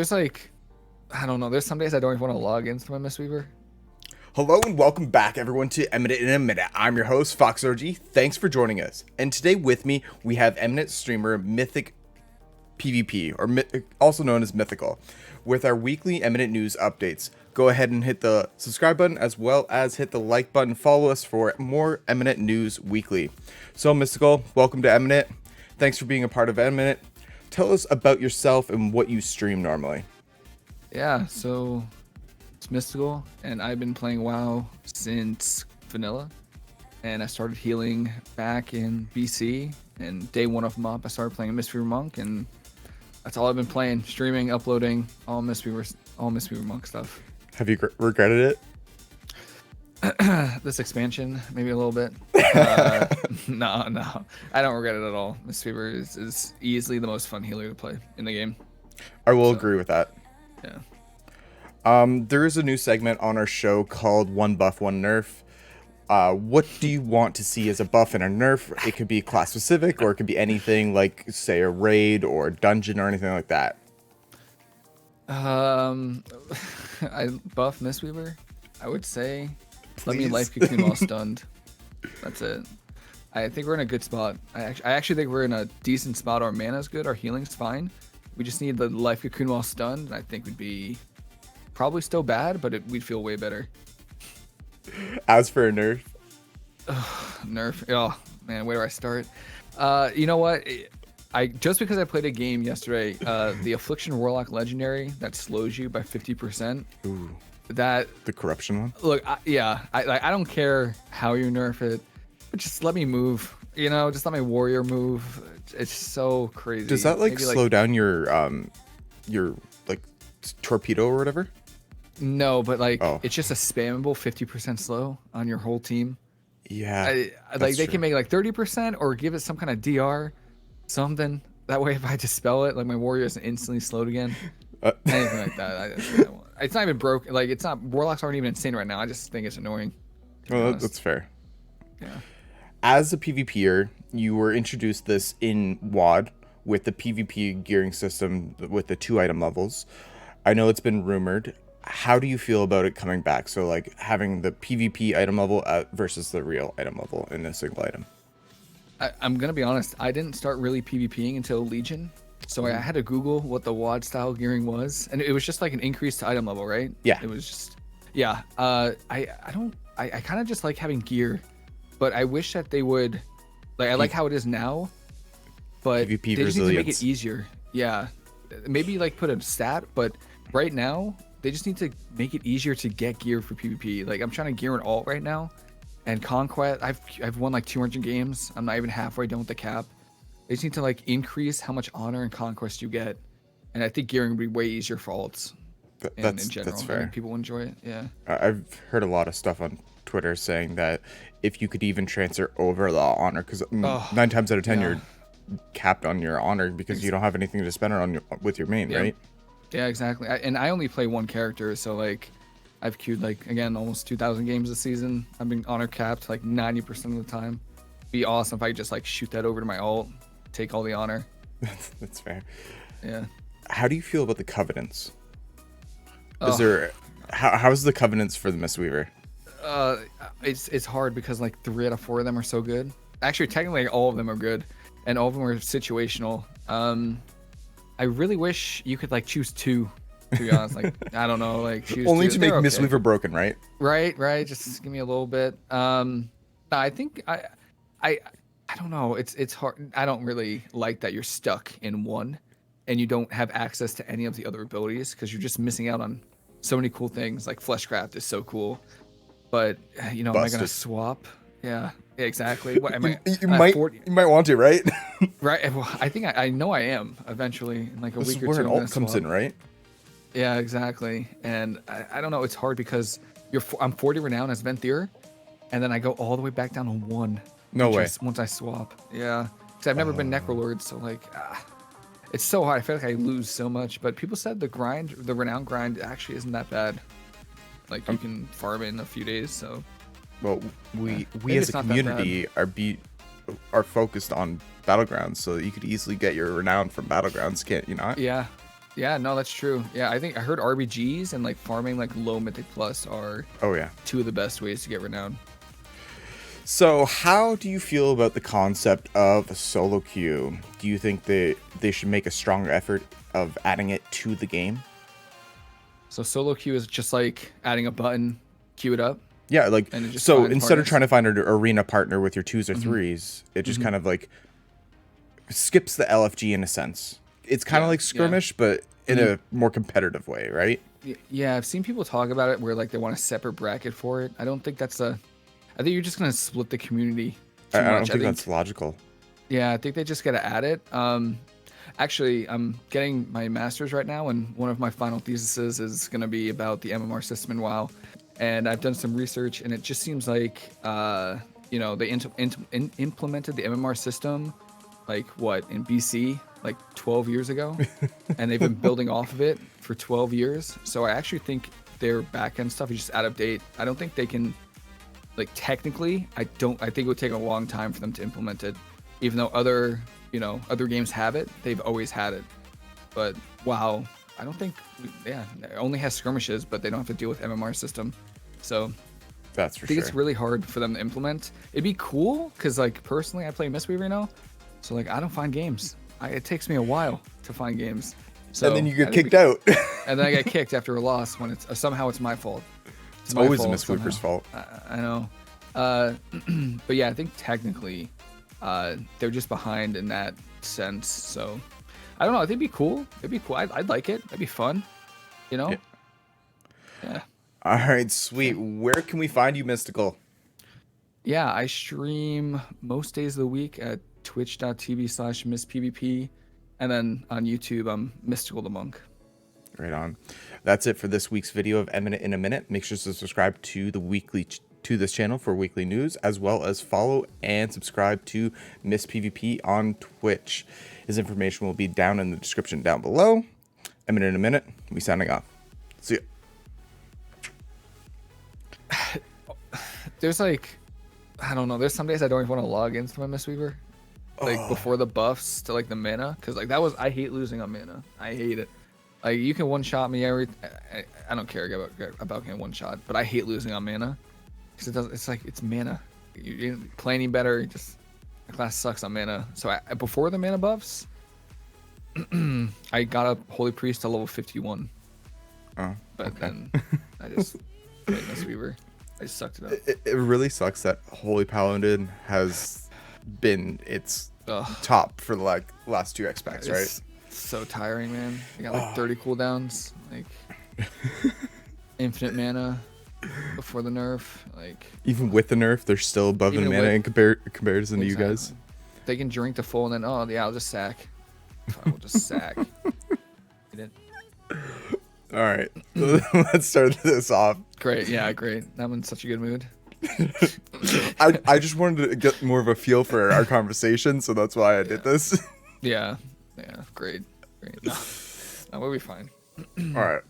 there's like, I don't know. There's some days I don't even want to log into my MystPvp. Hello and welcome back everyone to Eminent in a Minute. I'm your host, FoxRG. Thanks for joining us. And today with me, we have Eminent Streamer MystPvp, or also known as Mythical, with our weekly Eminent News updates. Go ahead and hit the subscribe button as well as hit the like button. Follow us for more Eminent News weekly. So Mystical, welcome to Eminent. Thanks for being a part of Eminent. Tell us about yourself and what you stream normally. Yeah, so it's Mysticall, and I've been playing WoW since vanilla, and I started healing back in BC, and day one of MOP I started playing MystPvp Monk, and that's all I've been playing, streaming, uploading, all MystPvp Monk stuff. Have you regretted This expansion, maybe a little bit. No, I don't regret it at all. MystPvp is easily the most fun healer to play in the game. I will agree with that. Yeah. There is a new segment on our show called One Buff, One Nerf. What do you want to see as a buff and a nerf? It could be class specific, or it could be anything like, say, a raid or a dungeon or anything like that. I buff MystPvp. I would say, Please. let me life cocoon while stunned. That's it. I think we're in a good spot. I actually think we're in a decent spot. Our mana's good. Our healing's fine. We just need the life cocoon while stunned. And I think we'd be probably still bad, but we'd feel way better. As for a nerf, Nerf. Oh man, where do I start? You know what? Just because I played a game yesterday, the Affliction Warlock Legendary that slows you by 50%. ooh, That the corruption one. look, I don't care how you nerf it, but just let me move. You know, just let my warrior move. It's so crazy. Does that like slow down your like torpedo or whatever? No, but like Oh. it's just a spammable 50% slow on your whole team. Yeah, Like they true. can make like 30% or give it some kind of DR, something. That way, if I dispel it, like my warrior isn't instantly slowed again. Anything like that. It's not even broken. Like it's not. Warlocks aren't even insane right now. I just think it's annoying. Well, that's fair. Yeah. As a PvPer, you were introduced this in WoD with the PvP gearing system with the 2 item levels. I know it's been rumored. How do you feel about it coming back? So like having the PvP item level versus the real item level in a single item. I'm gonna be honest. I didn't start really PvPing until Legion, so I had to Google what the WoD style gearing was, and it was just like an increase to item level, right? Yeah. It was just, yeah. I kind of just like having gear, but I wish that they would, like, I like how it is now, but PvP they just need to make resilience. it easier. Yeah, maybe like put a stat, but right now they just need to make it easier to get gear for PvP. Like I'm trying to gear an alt right now. And Conquest, I've won like 200 games. I'm not even halfway done with the cap. They just need to like increase how much honor and conquest you get, and I think gearing would be way easier for alts. In general, that's I fair. think people enjoy it. Yeah. I've heard a lot of stuff on Twitter saying that if you could even transfer over the honor, because 9 times out of 10 yeah. you're capped on your honor because you don't have anything to spend it on with your main, right? Yeah, exactly. And I only play one character, so like I've queued like again almost 2,000 games this season. I've been honor capped like 90% of the time. Be awesome if I just like shoot that over to my alt, take all the honor. That's fair. Yeah. How do you feel about the covenants? Is there how's the covenants for the Mistweaver? It's hard because like 3 out of 4 of them are so good. Actually, technically all of them are good, and all of them are situational. I really wish you could like choose 2. To be honest, like I don't know, like choose Only 2. to make They're okay. Mistweaver broken, right? Right. Just give me a little bit. I think I don't know. It's hard. I don't really like that you're stuck in one, and you don't have access to any of the other abilities because you're just missing out on so many cool things. Like Fleshcraft is so cool, but you know, am I gonna swap? Yeah, exactly. What am I? You might want to, right? Right. Well, I think I know I am eventually in like a This week is or where 2. an I'm gonna alt comes swap. in, right? Yeah, exactly. And I don't know. It's hard because I'm 40 renown as Venthyr, and then I go all the way back down to 1. No way. Once I swap. Yeah. Because I've never been Necrolord, so like, it's so hard. I feel like I lose so much. But people said the renown grind actually isn't that bad. Like you can farm it in a few days. So. Well, we Maybe as it's a not that community are focused on battlegrounds, so you could easily get your renown from battlegrounds, can't you not? Yeah. Yeah, no, that's true. Yeah, I think I heard RBGs and like farming like low Mythic Plus are Oh yeah. two of the best ways to get renowned. So how do you feel about the concept of solo queue? Do you think they should make a stronger effort of adding it to the game? So solo queue is just like adding a button, queue it up. Yeah, like And it just so finds instead of partners? trying to find an arena partner with your twos or threes, it just kind of like skips the LFG in a sense. It's kind of like skirmish, but in a more competitive way, right? Yeah, I've seen people talk about it where like they want a separate bracket for it. I don't think that's a. I think you're just gonna split the community too I don't much. think that's logical. Yeah, I think they just gotta add it. Actually, I'm getting my master's right now, and one of my final theses is gonna be about the MMR system in WoW. And I've done some research, and it just seems like you know, they implemented the MMR system like what in BC, like 12 years ago, and they've been building off of it for 12 years. So I actually think their backend stuff is just out of date. I don't think they can, like technically, I think it would take a long time for them to implement it, even though other games have it. They've always had it, but WoW, I don't think, yeah, it only has skirmishes, but they don't have to deal with MMR system. So That's for I think sure. it's really hard for them to implement. It'd be cool because, like, personally, I play MystPvp now, so like I don't find games. It takes me a while to find games. So And then you get I think kicked out. and then I get kicked after a loss when it's somehow it's my fault. It's my always the fault MystPvper's somehow. fault. I know. But yeah, I think technically they're just behind in that sense. So I don't know. I think it'd be cool. It'd be cool. I'd like it. It'd be fun. You know? Yeah. All right, sweet. Where can we find you, Mystical? Yeah, I stream most days of the week at twitch.tv/MystPvp. And then on YouTube, I'm Mysticall the Monk. Right on. That's it for this week's video of Eminent in a Minute. Make sure to subscribe to to this channel for weekly news, as well as follow and subscribe to MystPvp on Twitch. His information will be down in the description down below. Eminent in a Minute. We signing off. See ya. There's like, I don't know. There's some days I don't even want to log into my MystPvp, like before the buffs to like the mana, because like I hate losing on mana. I hate it. Like you can one shot me I don't care about getting one shot, but I hate losing on mana because it's like it's mana. You didn't play any better. The class sucks on mana. So before the mana buffs, I got a Holy Priest to level 51. Oh, but okay. then I just played MystPvp. I just sucked it up. It really sucks that Holy Paladin has been its top for the last two X packs, right? It's so tiring, man. I got like 30 cooldowns, like infinite mana before the nerf. Like Even with the nerf, they're still above in Even mana with- in comparison to you guys. They can drink to full and then I'll just sack. I will just sack. You didn't- All right, let's start this off. Great, yeah, great. I'm in such a good mood. I just wanted to get more of a feel for our conversation, so that's why I did this. Yeah, great. No, we'll be fine. All right.